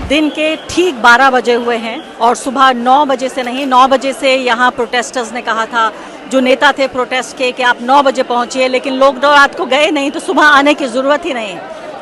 दिन के ठीक 12 बजे हुए हैं और सुबह 9 बजे से नहीं, 9 बजे से यहाँ प्रोटेस्टर्स ने कहा था, जो नेता थे प्रोटेस्ट के, कि आप 9 बजे पहुँचिए, लेकिन लोग तो रात को गए नहीं, तो सुबह आने की ज़रूरत ही नहीं।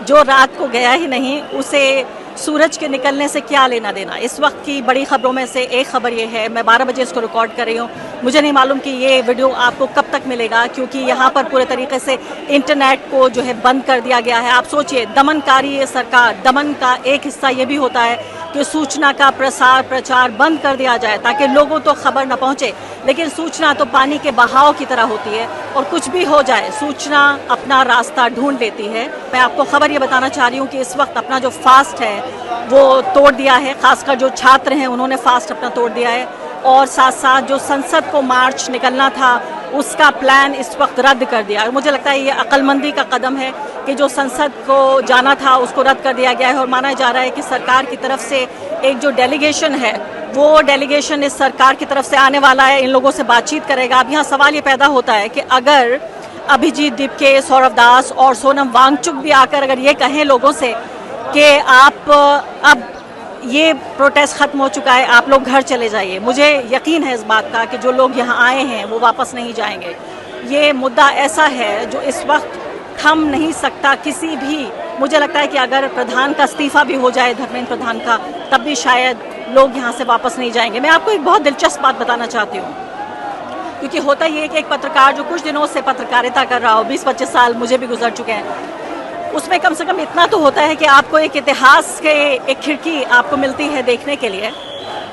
जो रात को गया ही नहीं उसे सूरज के निकलने से क्या लेना देना। इस वक्त की बड़ी खबरों में से एक खबर ये है, मैं 12 बजे इसको रिकॉर्ड कर रही हूँ, मुझे नहीं मालूम कि ये वीडियो आपको कब तक मिलेगा, क्योंकि यहाँ पर पूरे तरीके से इंटरनेट को जो है बंद कर दिया गया है। आप सोचिए, दमनकारी ये सरकार, दमन का एक हिस्सा ये भी होता है कि सूचना का प्रचार बंद कर दिया जाए ताकि लोगों तो खबर न पहुँचे, लेकिन सूचना तो पानी के बहाव की तरह होती है और कुछ भी हो जाए सूचना अपना रास्ता ढूंढ लेती है। मैं आपको खबर ये बताना चाह रही हूँ कि इस वक्त अपना जो फास्ट है वो तोड़ दिया है, खासकर जो छात्र हैं उन्होंने फास्ट अपना तोड़ दिया है, और साथ साथ जो संसद को मार्च निकलना था उसका प्लान इस वक्त रद्द कर दिया। और मुझे लगता है ये अक्लमंदी का कदम है कि जो संसद को जाना था उसको रद्द कर दिया गया है, और माना जा रहा है कि सरकार की तरफ से एक जो डेलीगेशन है वो डेलीगेशन इस सरकार की तरफ से आने वाला है, इन लोगों से बातचीत करेगा। अब यहाँ सवाल ये पैदा होता है कि अगर अभिजीत दीपके, सौरभ दास और सोनम वांगचुक भी आकर अगर ये कहें लोगों से कि आप अब ये प्रोटेस्ट खत्म हो चुका है, आप लोग घर चले जाइए, मुझे यकीन है इस बात का कि जो लोग यहाँ आए हैं वो वापस नहीं जाएंगे। ये मुद्दा ऐसा है जो इस वक्त थम नहीं सकता किसी भी। मुझे लगता है कि अगर प्रधान का इस्तीफा भी हो जाए, धर्मेंद्र प्रधान का, तब भी शायद लोग यहाँ से वापस नहीं जाएंगे। मैं आपको एक बहुत दिलचस्प बात बताना चाहती हूँ, क्योंकि होता ये है कि एक पत्रकार जो कुछ दिनों से पत्रकारिता कर रहा हो, 20-25 साल मुझे भी गुजर चुके हैं, उसमें कम से कम इतना तो होता है कि आपको एक इतिहास के एक खिड़की आपको मिलती है देखने के लिए।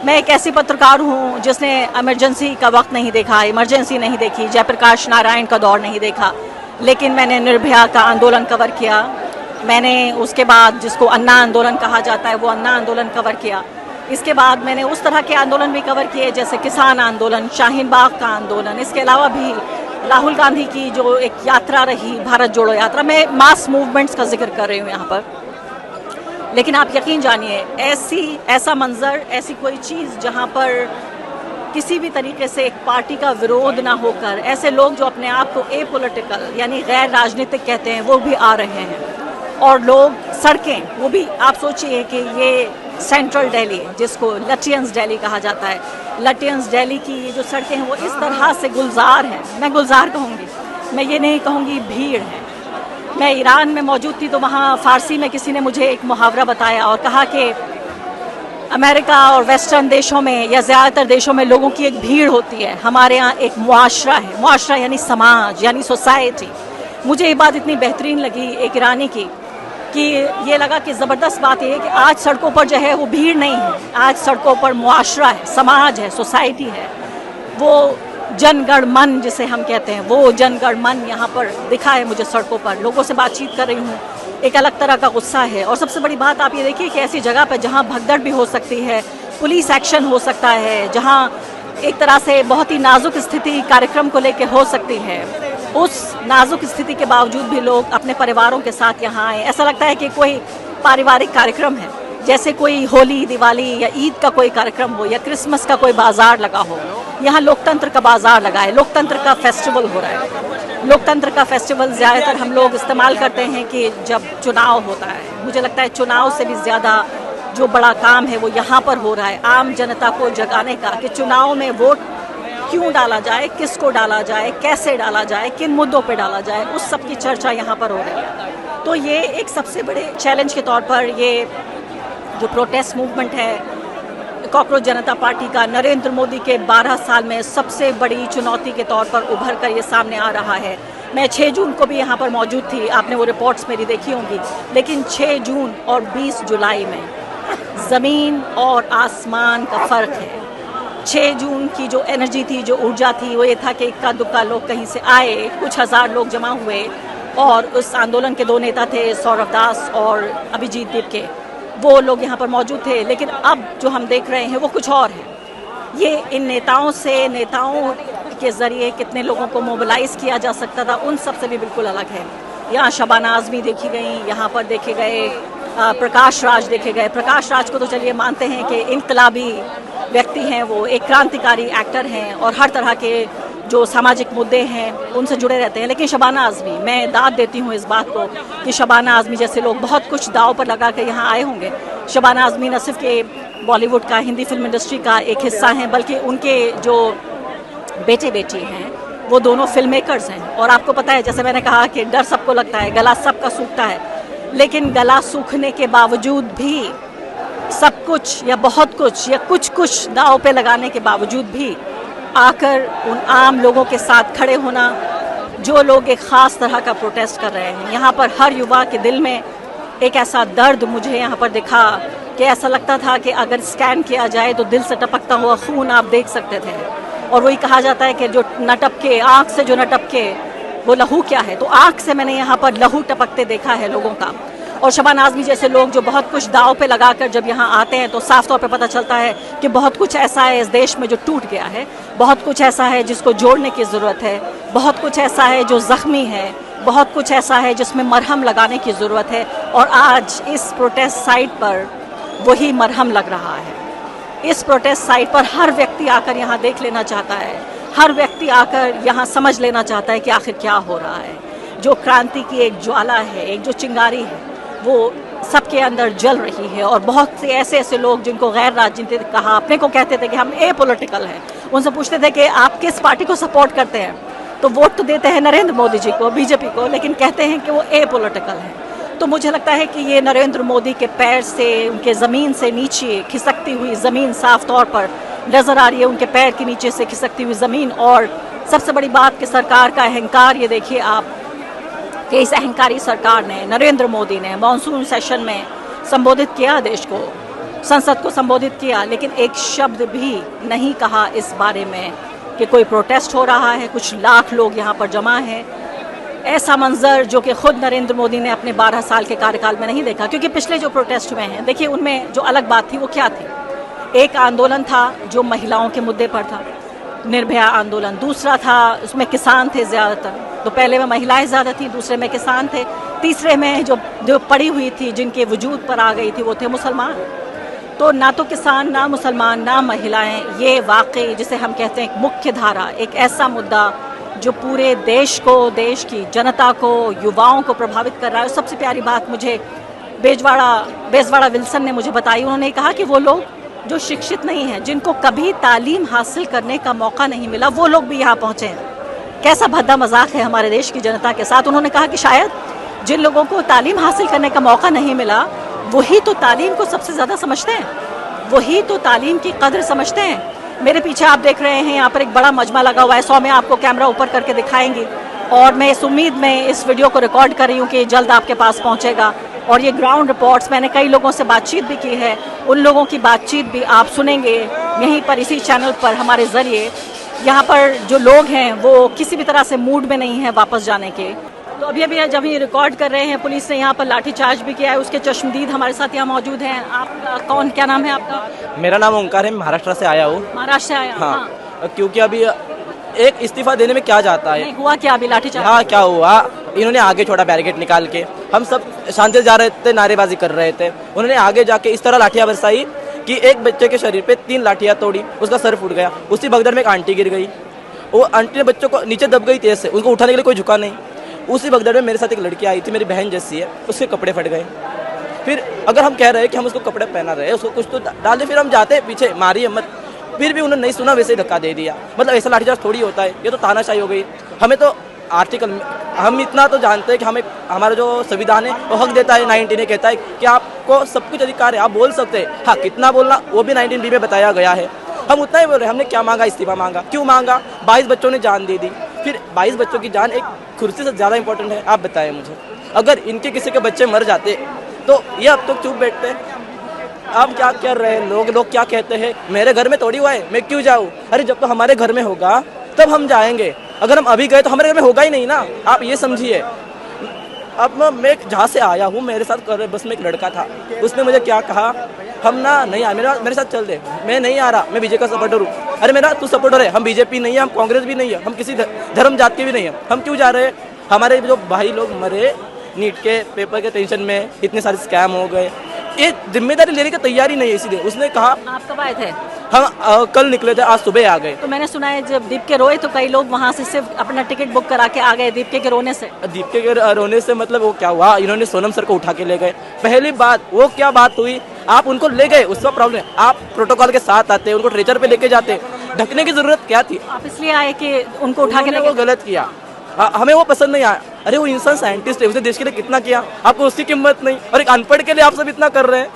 मैं एक ऐसी पत्रकार हूँ जिसने इमरजेंसी का वक्त नहीं देखा, इमरजेंसी नहीं देखी, जयप्रकाश नारायण का दौर नहीं देखा, लेकिन मैंने निर्भया का आंदोलन कवर किया, मैंने उसके बाद जिसको अन्ना आंदोलन कहा जाता है वो अन्ना आंदोलन कवर किया। इसके बाद मैंने उस तरह के आंदोलन भी कवर किए जैसे किसान आंदोलन, शाहीन बाग का आंदोलन, इसके अलावा भी राहुल गांधी की जो एक यात्रा रही, भारत जोड़ो यात्रा। मैं मास मूवमेंट्स का जिक्र कर रही हूँ यहाँ पर, लेकिन आप यकीन जानिए ऐसा मंजर, ऐसी कोई चीज़ जहाँ पर किसी भी तरीके से एक पार्टी का विरोध ना होकर ऐसे लोग जो अपने आप को एपॉलिटिकल यानी गैर राजनीतिक कहते हैं वो भी आ रहे हैं, और लोग सड़कें, वो भी आप सोचिए कि ये सेंट्रल दिल्ली जिसको लटियंस दिल्ली कहा जाता है, लटियंस दिल्ली की ये जो सड़कें हैं वो इस तरह से गुलजार हैं, मैं गुलजार कहूँगी, मैं ये नहीं कहूँगी भीड़ है। मैं ईरान में मौजूद थी तो वहाँ फ़ारसी में किसी ने मुझे एक मुहावरा बताया और कहा कि अमेरिका और वेस्टर्न देशों में या ज़्यादातर देशों में लोगों की एक भीड़ होती है, हमारे यहाँ एक मुआशरा है, मुआशरा यानी समाज यानी सोसाइटी। मुझे ये बात इतनी बेहतरीन लगी एक ईरानी की कि ये लगा कि ज़बरदस्त बात ये है कि आज सड़कों पर जो है वो भीड़ नहीं है, आज सड़कों पर मुआशरा है, समाज है, सोसाइटी है, वो जनगण मन जिसे हम कहते हैं, वो जनगण मन यहाँ पर दिखा है मुझे सड़कों पर। लोगों से बातचीत कर रही हूँ, एक अलग तरह का गुस्सा है। और सबसे बड़ी बात आप ये देखिए कि ऐसी जगह पर जहाँ भगदड़ भी हो सकती है, पुलिस एक्शन हो सकता है, जहाँ एक तरह से बहुत ही नाजुक स्थिति कार्यक्रम को लेकर हो सकती है, उस नाजुक स्थिति के बावजूद भी लोग अपने परिवारों के साथ यहाँ आए। ऐसा लगता है कि कोई पारिवारिक कार्यक्रम है, जैसे कोई होली, दिवाली या ईद का कोई कार्यक्रम हो या क्रिसमस का कोई बाजार लगा हो। यहाँ लोकतंत्र का बाजार लगा है, लोकतंत्र का फेस्टिवल हो रहा है। लोकतंत्र का फेस्टिवल ज़्यादातर हम लोग इस्तेमाल करते हैं कि जब चुनाव होता है। मुझे लगता है चुनाव से भी ज़्यादा जो बड़ा काम है वो यहाँ पर हो रहा है, आम जनता को जगाने का कि चुनाव में वोट क्यों डाला जाए, किसको डाला जाए, कैसे डाला जाए, किन मुद्दों पे डाला जाए, उस सब की चर्चा यहाँ पर हो रही है। तो ये एक सबसे बड़े चैलेंज के तौर पर ये जो प्रोटेस्ट मूवमेंट है कॉकरोच जनता पार्टी का, नरेंद्र मोदी के 12 साल में सबसे बड़ी चुनौती के तौर पर उभर कर ये सामने आ रहा है। मैं 6 जून को भी यहाँ पर मौजूद थी, आपने वो रिपोर्ट्स मेरी देखी होंगी, लेकिन 6 जून और 20 जुलाई में ज़मीन और आसमान का फ़र्क है। 6 जून की जो एनर्जी थी, जो ऊर्जा थी, वो ये था कि इक्का दुक्का लोग कहीं से आए, कुछ हज़ार लोग जमा हुए, और उस आंदोलन के 2 नेता थे, सौरभ दास और अभिजीत दीपके, वो लोग यहाँ पर मौजूद थे। लेकिन अब जो हम देख रहे हैं वो कुछ और है। ये इन नेताओं के ज़रिए कितने लोगों को मोबिलाइज़ किया जा सकता था, उन सब से भी बिल्कुल अलग है। यहाँ शबाना आज़मी देखी गई, यहाँ पर देखे गए प्रकाश राज देखे गए। प्रकाश राज को तो चलिए मानते हैं कि इनकलाबी व्यक्ति हैं, वो एक क्रांतिकारी एक्टर हैं, और हर तरह के जो सामाजिक मुद्दे हैं उनसे जुड़े रहते हैं। लेकिन शबाना आज़मी, मैं दाद देती हूँ इस बात को कि शबाना आज़मी जैसे लोग बहुत कुछ दाव पर लगा कर यहाँ आए होंगे। शबाना आज़मी न सिर्फ के बॉलीवुड का, हिंदी फिल्म इंडस्ट्री का एक हिस्सा हैं, बल्कि उनके जो बेटे बेटी हैं वो दोनों फिल्म मेकर्स हैं। और आपको पता है, जैसे मैंने कहा कि डर सबको लगता है, गला सबका सूखता है, लेकिन गला सूखने के बावजूद भी सब कुछ या बहुत कुछ या कुछ दाव पे लगाने के बावजूद भी आकर उन आम लोगों के साथ खड़े होना, जो लोग एक ख़ास तरह का प्रोटेस्ट कर रहे हैं। यहाँ पर हर युवा के दिल में एक ऐसा दर्द मुझे यहाँ पर दिखा कि ऐसा लगता था कि अगर स्कैन किया जाए तो दिल से टपकता हुआ खून आप देख सकते थे। और वही कहा जाता है कि जो न टपके, आँख से जो न टपके वो लहू क्या है। तो आँख से मैंने यहाँ पर लहू टपकते देखा है लोगों का। और शबाना आज़मी जैसे लोग जो बहुत कुछ दाव पे लगाकर जब यहाँ आते हैं तो साफ तौर पे पता चलता है कि बहुत कुछ ऐसा है इस देश में जो टूट गया है, बहुत कुछ ऐसा है जिसको जोड़ने की ज़रूरत है, बहुत कुछ ऐसा है जो ज़ख्मी है, बहुत कुछ ऐसा है जिसमें मरहम लगाने की ज़रूरत है। और आज इस प्रोटेस्ट साइट पर वही मरहम लग रहा है। इस प्रोटेस्ट साइट पर हर व्यक्ति आकर यहाँ देख लेना चाहता है, हर व्यक्ति आकर यहाँ समझ लेना चाहता है कि आखिर क्या हो रहा है। जो क्रांति की एक ज्वाला है, एक जो चिंगारी है, वो सबके अंदर जल रही है। और बहुत से ऐसे लोग जिनको गैर राजनीतिक कहा, अपने को कहते थे कि हम ए पॉलिटिकल हैं, उनसे पूछते थे कि आप किस पार्टी को सपोर्ट करते हैं, तो वोट तो देते हैं नरेंद्र मोदी जी को, बीजेपी को, लेकिन कहते हैं कि वो ए पॉलिटिकल हैं। तो मुझे लगता है कि ये नरेंद्र मोदी के पैर से, उनके ज़मीन से नीचे खिसकती हुई ज़मीन साफ तौर पर नज़र आ रही है, उनके पैर के नीचे से खिसकती हुई ज़मीन। और सबसे बड़ी बात कि सरकार का अहंकार, ये देखिए आप कि इस अहंकारी सरकार ने, नरेंद्र मोदी ने मॉनसून सेशन में संबोधित किया देश को, संसद को संबोधित किया, लेकिन एक शब्द भी नहीं कहा इस बारे में कि कोई प्रोटेस्ट हो रहा है, कुछ लाख लोग यहाँ पर जमा हैं। ऐसा मंजर जो कि खुद नरेंद्र मोदी ने अपने 12 साल के कार्यकाल में नहीं देखा। क्योंकि पिछले जो प्रोटेस्ट हुए हैं, देखिए उनमें जो अलग बात थी वो क्या थी। एक आंदोलन था जो महिलाओं के मुद्दे पर था, निर्भया आंदोलन। दूसरा था, उसमें किसान थे ज़्यादातर, तो पहले में महिलाएं ज़्यादा थी, दूसरे में किसान थे, तीसरे में जो पड़ी हुई थी, जिनके वजूद पर आ गई थी, वो थे मुसलमान। तो ना तो किसान, ना मुसलमान, ना महिलाएं, ये वाकई जिसे हम कहते हैं एक मुख्य धारा, एक ऐसा मुद्दा जो पूरे देश को, देश की जनता को, युवाओं को प्रभावित कर रहा है। सबसे प्यारी बात मुझे बेजवाड़ा विल्सन ने मुझे बताई। उन्होंने कहा कि वो लोग जो शिक्षित नहीं हैं, जिनको कभी तालीम हासिल करने का मौका नहीं मिला, वो लोग भी यहाँ पहुँचे हैं। कैसा भद्दा मजाक है हमारे देश की जनता के साथ। उन्होंने कहा कि शायद जिन लोगों को तालीम हासिल करने का मौका नहीं मिला, वही तो तालीम को सबसे ज़्यादा समझते हैं, वही तो तालीम की कदर समझते हैं। मेरे पीछे आप देख रहे हैं, यहाँ पर एक बड़ा मजमा लगा हुआ है। 100 में आपको कैमरा ऊपर करके दिखाएंगी, और मैं इस उम्मीद में इस वीडियो को रिकॉर्ड कर रही हूँ कि जल्द आपके पास पहुँचेगा। और ये ग्राउंड रिपोर्ट्स, मैंने कई लोगों से बातचीत भी की है, उन लोगों की बातचीत भी आप सुनेंगे यहीं पर इसी चैनल पर हमारे ज़रिए। यहाँ पर जो लोग हैं वो किसी भी तरह से मूड में नहीं है वापस जाने के। तो अभी जब ये रिकॉर्ड कर रहे हैं, पुलिस ने यहाँ पर लाठीचार्ज भी किया है। उसके चश्मदीद हमारे साथ यहाँ मौजूद हैं। आप कौन, क्या नाम है आपका? मेरा नाम ओंकार है, महाराष्ट्र से आया हूँ। महाराष्ट्र से आया? हाँ। क्योंकि अभी एक इस्तीफा देने में क्या जाता है। नहीं हुआ क्या अभी लाठीचार्ज? हाँ, क्या हुआ, इन्होंने आगे छोड़ा बैरिकेड निकाल के। हम सब शांति से जा रहे थे, नारेबाजी कर रहे थे। उन्होंने आगे जाके इस तरह लाठियाँ बरसाई कि एक बच्चे के शरीर पे 3 लाठियाँ तोड़ी, उसका सर फूट गया। उसी भगदड़ में एक आंटी गिर गई, वो आंटी ने बच्चों को नीचे दब गई तेज से, उसको उठाने के लिए कोई झुका नहीं। उसी भगदड़ में मेरे साथ एक लड़की आई थी, मेरी बहन जैसी है, उसके कपड़े फट गए। फिर अगर हम कह रहे हैं कि हम उसको कपड़े पहना रहे हैं, उसको कुछ तो डाले, फिर हम जाते पीछे, मारिए मत, फिर भी उन्होंने नहीं सुना, वैसे ही धक्का दे दिया। मतलब ऐसा लाठीचार्ज थोड़ी होता है, ये तो तानाशाही हो गई। हमें तो आर्टिकल, हम इतना तो जानते हैं कि हमें हमारा जो संविधान है वो हक देता है, 19 ने कहता है कि आपको सब कुछ अधिकार है, आप बोल सकते हैं। हाँ, कितना बोलना वो भी 19B में बताया गया है। हम उतना ही बोल रहे हैं। हमने क्या मांगा? इस्तीफा मांगा। क्यों मांगा? 22 बच्चों ने जान दे दी। फिर 22 बच्चों की जान एक कुर्सी से ज़्यादा इंपॉर्टेंट है? आप बताएं मुझे। अगर इनके किसी के बच्चे मर जाते तो ये अब तो चुप बैठते। आप क्या कर रहे हैं? लोग क्या कहते हैं, मेरे घर में थोड़ी हुआ है, मैं क्यों जाऊँ? अरे जब तो हमारे घर में होगा तब हम जाएंगे। अगर हम अभी गए तो हमारे घर में होगा ही नहीं ना, आप ये समझिए। अब मैं जहाँ से आया हूँ, मेरे साथ बस में एक लड़का था, उसने मुझे क्या कहा, हम ना नहीं आ, मेरे साथ चल दे। मैं नहीं आ रहा, मैं बीजेपी का सपोर्टर हूँ। अरे मेरा तू सपोर्टर है, हम बीजेपी नहीं है, हम कांग्रेस भी नहीं है, हम किसी धर्म जात के भी नहीं है, हम क्यों जा रहे हैं? हमारे जो भाई लोग मरे नीट के पेपर के टेंशन में, इतने सारे स्कैम हो गए, ये जिम्मेदारी लेने की तैयारी नहीं है। इसीलिए उसने कहा। आप कब आए थे? हम कल निकले थे, आज सुबह आ गए। तो मैंने सुना है जब दीपके रोए तो कई लोग वहाँ से सिर्फ अपना टिकट बुक करा के आ गए दीपके के रोने से। दीपके के रोने से मतलब वो क्या हुआ, इन्होंने सोनम सर को उठा के ले गए। पहली बात वो क्या बात हुई, आप उनको ले गए उसका प्रॉब्लम है, आप प्रोटोकॉल के साथ आते, उनको ट्रेचर पे लेके जाते, ढकने की जरूरत क्या थी? आप इसलिए आए कि उनको उठा के ले वो गलत किया, हमें वो पसंद नहीं आया। अरे वो इंसान साइंटिस्ट है, उसने देश के लिए कितना किया, आपको उसकी कीमत नहीं, और एक अनपढ़ के लिए आप सब इतना कर रहे हैं।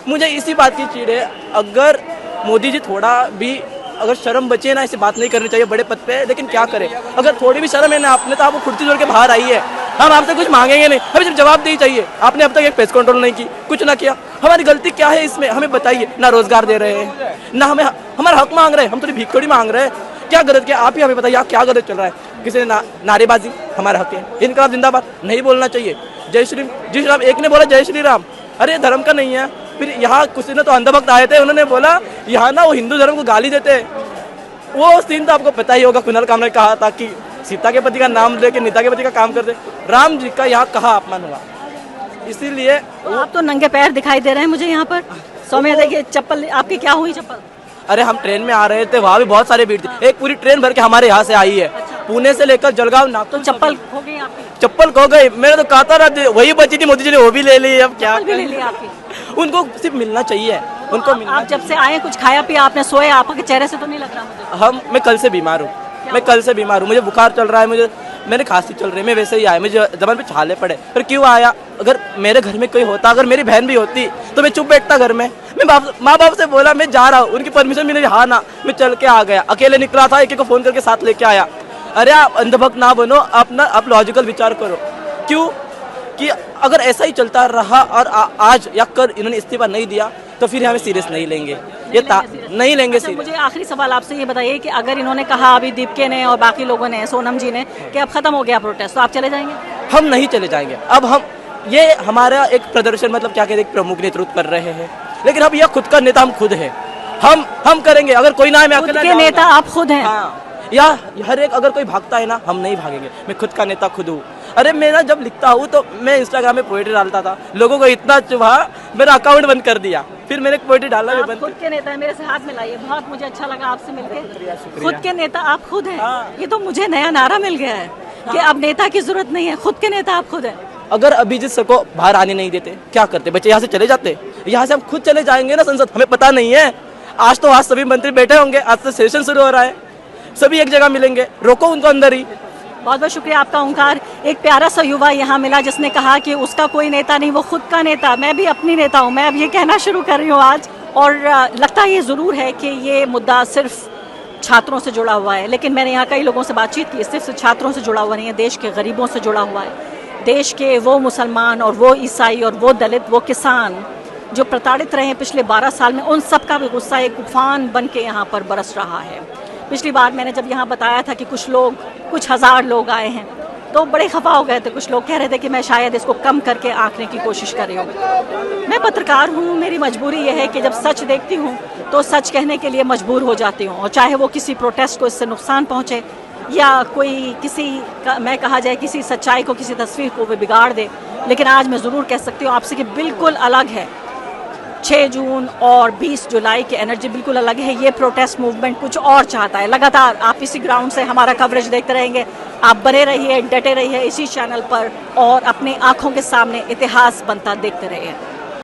मुझे इसी बात की चिढ़ है, अगर मोदी जी थोड़ा भी अगर शर्म बचे ना, ऐसी बात नहीं करनी चाहिए, बड़े पद पे है, लेकिन क्या करें, अगर थोड़ी भी शर्म है ना आपने, तो आप वो कुर्सी जोड़ के बाहर आई है। हम आपसे कुछ मांगेंगे नहीं, हमें सिर्फ जवाब नहीं चाहिए। आपने अब तक एक प्रेस कंट्रोल नहीं की, कुछ ना किया, हमारी गलती क्या है इसमें, हमें बताइए। ना रोजगार दे रहे हैं, ना हमें हमारा हक मांग रहे हैं, हम थोड़ी भीख थोड़ी मांग रहे हैं। क्या गलत किया आप ही हमें बताइए, आप क्या गलत चल रहा है? किसी ने नारेबाजी, हमारा हक है, इनकलाब जिंदाबाद नहीं बोलना चाहिए, जय श्री राम, एक ने बोला जय श्री राम, अरे धर्म का नहीं है। फिर यहाँ कुछ ने तो अंधभक्त आए थे, उन्होंने बोला यहाँ ना वो हिंदू धर्म को गाली देते हैं। वो सीन तो आपको पता ही होगा, कुणाल कामरे ने कहा था कि सीता के पति का नाम लेके नीता के पति का काम करते, राम जी का यहाँ कहा अपमान हुआ, इसीलिए आप तो नंगे पैर दिखाई दे रहे हैं मुझे यहाँ पर। सौम्या देखिए चप्पल आपकी क्या हुई चप्पल? अरे हम ट्रेन में आ रहे थे, वहाँ भी बहुत सारी भीड़ थी, एक पूरी ट्रेन भर के हमारे यहाँ से आई है, पुणे से लेकर जलगांव नागपुर। चप्पल खो गई आपकी? चप्पल खो गई, मैंने तो कहा था वही बची थी, मोदी जी ने वो भी ले ली, अब क्या भी ले ली आपकी? उनको सिर्फ मिलना चाहिए, उनको मिलना। आप जब से आए कुछ खाया पिया आपने, सोए, आपके चेहरे से तो नहीं लग रहा मुझे। मैं कल से बीमार हूँ, मैं कल से बीमार हूँ, मुझे बुखार चल रहा है, मेरे खांसी चल रही है, मैं वैसे ही आया, मुझे जबान पे छाले पड़े। पर क्यों आया? अगर मेरे घर में कोई होता, अगर मेरी बहन भी होती तो मैं चुप बैठता घर में। मैं माँ बाप से बोला मैं जा रहा हूँ, उनकी परमिशन मिली, हाँ ना, मैं चल के आ गया, अकेले निकला था, एक को फोन करके साथ लेके आया। अरे आप अंधभक्त ना बनो, आप लॉजिकल विचार करो। क्यों कि अगर ऐसा ही चलता रहा और आज या कल इन्होंने इस्तीफा नहीं दिया तो फिर हमें सीरियस नहीं लेंगे, नहीं लेंगे अच्छा, मुझे आखिरी सवाल आपसे ये बताइए कि अगर इन्होंने कहा अभी दीपके ने और बाकी लोगों ने, सोनम जी ने, कि अब खत्म हो गया प्रोटेस्ट, तो आप चले जाएंगे? हम नहीं चले जाएंगे। अब हम ये हमारा एक प्रदर्शन मतलब क्या कहते हैं, प्रमुख नेतृत्व कर रहे हैं, लेकिन अब यह खुद का नेता हम खुद है, हम करेंगे। अगर कोई ना, मैं खुद के नेता आप खुद हैं? हाँ, या हर एक अगर कोई भागता है ना, हम नहीं भागेंगे, मैं खुद का नेता खुद हूँ। अरे मैं ना जब लिखता हूँ तो मैं इंस्टाग्राम में पोएट्री डालता था, लोगों को इतना चुभा मेरा अकाउंट बंद कर दिया, फिर मैंने पोएट्री डालना भी बंद। खुद के नेता है, मेरे से हाथ मिलाइए, बहुत मुझे अच्छा लगा आपसे मिलकर। खुद के नेता आप खुद हैं। ये तो मुझे नया नारा मिल गया है कि अब नेता की जरूरत नहीं है, खुद के नेता आप खुद हैं। अगर अभिजीत सर को बाहर आने नहीं देते क्या करते? बच्चे यहाँ से चले जाते, यहाँ से हम खुद चले जाएंगे ना संसद, हमें पता नहीं है। आज सभी मंत्री बैठे होंगे, आज से सेशन शुरू हो रहा है, सभी एक जगह मिलेंगे, रोको उनको अंदर ही। बहुत बहुत शुक्रिया आपका ओंकार। एक प्यारा सा युवा यहाँ मिला जिसने कहा कि उसका कोई नेता नहीं, वो खुद का नेता। मैं भी अपनी नेता हूँ, मैं अब ये कहना शुरू कर रही हूँ आज। और लगता ये ज़रूर है कि ये मुद्दा सिर्फ छात्रों से जुड़ा हुआ है, लेकिन मैंने यहाँ कई लोगों से बातचीत की, सिर्फ छात्रों से जुड़ा हुआ नहीं है, देश के गरीबों से जुड़ा हुआ है। देश के वो मुसलमान और वो ईसाई और वो दलित, वो किसान जो प्रताड़ित रहे हैं पिछले 12 साल में, उन सब का भी गुस्सा एक तूफान बन के यहाँ पर बरस रहा है। पिछली बार मैंने जब यहाँ बताया था कि कुछ हज़ार लोग आए हैं, तो बड़े खफा हो गए थे। कुछ लोग कह रहे थे कि मैं शायद इसको कम करके आंकने की कोशिश कर रही हूँ। मैं पत्रकार हूँ, मेरी मजबूरी यह है कि जब सच देखती हूँ तो सच कहने के लिए मजबूर हो जाती हूँ, और चाहे वो किसी प्रोटेस्ट को इससे नुकसान पहुँचे या कोई मैं कहा जाए किसी सच्चाई को, किसी तस्वीर को वो बिगाड़ दे। लेकिन आज मैं ज़रूर कह सकती हूँ आपसे कि बिल्कुल अलग है 6 जून और 20 जुलाई की एनर्जी, बिल्कुल अलग है। ये प्रोटेस्ट मूवमेंट कुछ और चाहता है। लगातार आप इसी ग्राउंड से हमारा कवरेज देखते रहेंगे, आप बने रहिए, डटे रहिए इसी चैनल पर, और अपनी आंखों के सामने इतिहास बनता देखते रहिए।